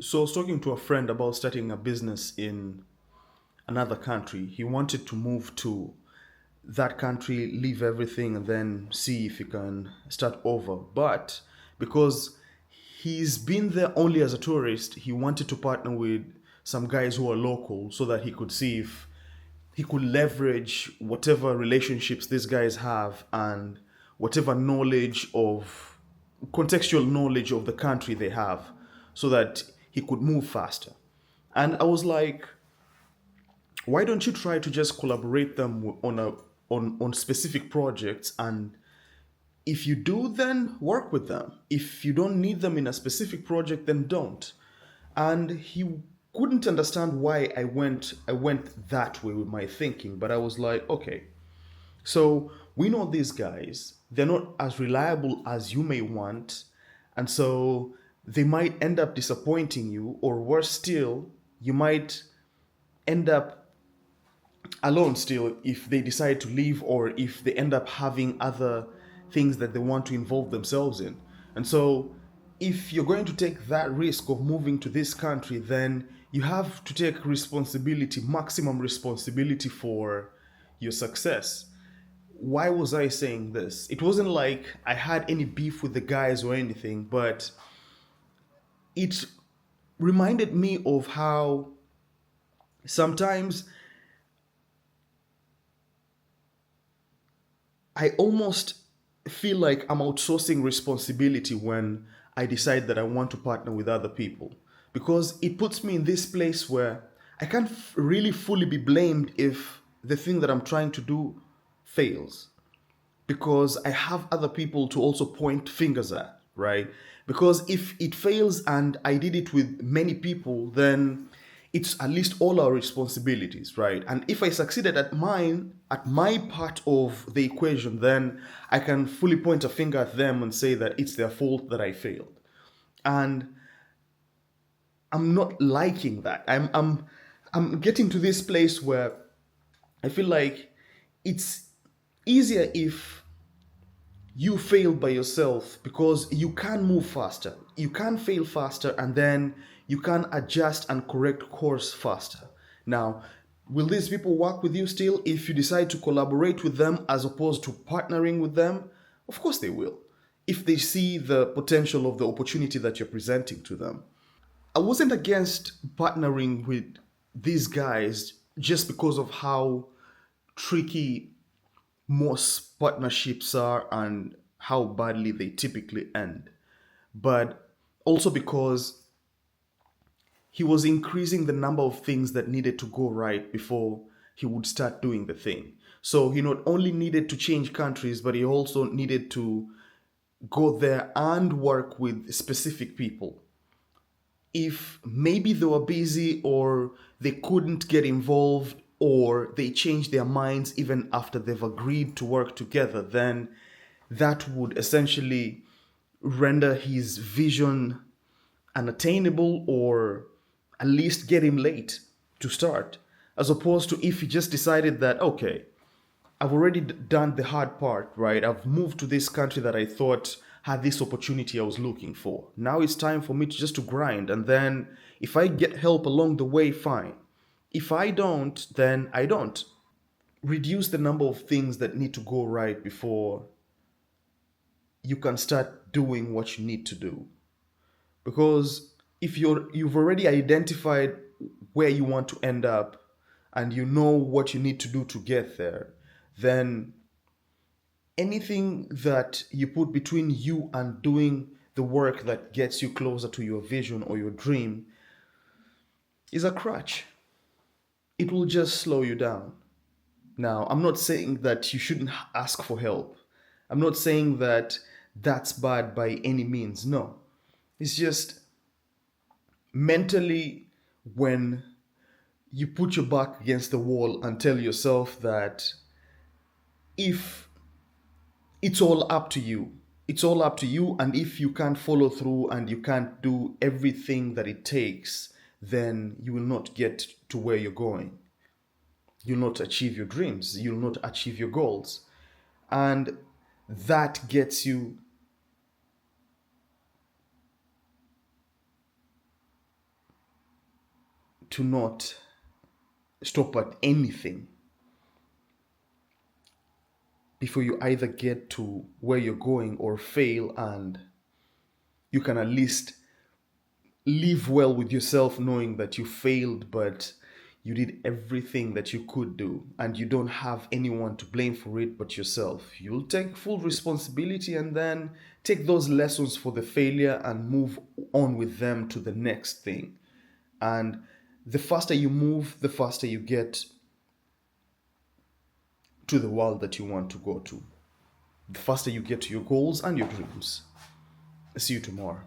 So I was talking to a friend about starting a business in another country. He wanted to move to that country, leave everything, and then see if he can start over. But because he's been there only as a tourist, he wanted to partner with some guys who are local so that he could see if he could leverage whatever relationships these guys have and whatever knowledge of contextual knowledge of the country they have so that he could move faster. And I was like, why don't you try to just collaborate them on specific projects, and if you do, then work with them. If you don't need them in a specific project, then don't. And he couldn't understand why I went that way with my thinking, but I was like, okay, so we know these guys, they're not as reliable as you may want, and so they might end up disappointing you, or worse still, you might end up alone still if they decide to leave, or if they end up having other things that they want to involve themselves in. And so if you're going to take that risk of moving to this country, then you have to take responsibility, maximum responsibility for your success. Why was I saying this? It wasn't like I had any beef with the guys or anything, but it reminded me of how sometimes I almost feel like I'm outsourcing responsibility when I decide that I want to partner with other people. Because it puts me in this place where I can't really fully be blamed if the thing that I'm trying to do fails, because I have other people to also point fingers at, right? Because if it fails and I did it with many people, then it's at least all our responsibilities, right? And if I succeeded at mine, at my part of the equation, then I can fully point a finger at them and say that it's their fault that I failed. And I'm not liking that. I'm getting to this place where I feel like it's easier if you fail by yourself, because you can move faster. You can fail faster, and then you can adjust and correct course faster. Now, will these people work with you still if you decide to collaborate with them as opposed to partnering with them? Of course they will, if they see the potential of the opportunity that you're presenting to them. I wasn't against partnering with these guys just because of how tricky most partnerships are and how badly they typically end, but also because he was increasing the number of things that needed to go right before he would start doing the thing. So he not only needed to change countries, but he also needed to go there and work with specific people. If maybe they were busy, or they couldn't get involved, or they changed their minds even after they've agreed to work together, then that would essentially render his vision unattainable, or at least get him late to start. As opposed to if he just decided that, okay, I've already done the hard part, right? I've moved to this country that I thought had this opportunity I was looking for. Now it's time for me to just to grind, and then if I get help along the way, fine. If I don't, then I don't. Reduce the number of things that need to go right before you can start doing what you need to do. Because if you've already identified where you want to end up, and you know what you need to do to get there, then anything that you put between you and doing the work that gets you closer to your vision or your dream is a crutch. It will just slow you down. Now, I'm not saying that you shouldn't ask for help. I'm not saying that that's bad by any means. No. It's just mentally, when you put your back against the wall and tell yourself that if it's all up to you, it's all up to you, and if you can't follow through and you can't do everything that it takes, then you will not get to where you're going. You'll not achieve your dreams, you'll not achieve your goals. And that gets you to not stop at anything before you either get to where you're going or fail, and you can at least live well with yourself knowing that you failed, but you did everything that you could do, and you don't have anyone to blame for it but yourself. You'll take full responsibility and then take those lessons for the failure and move on with them to the next thing. And the faster you move, the faster you get to the world that you want to go to, the faster you get to your goals and your dreams. See you tomorrow.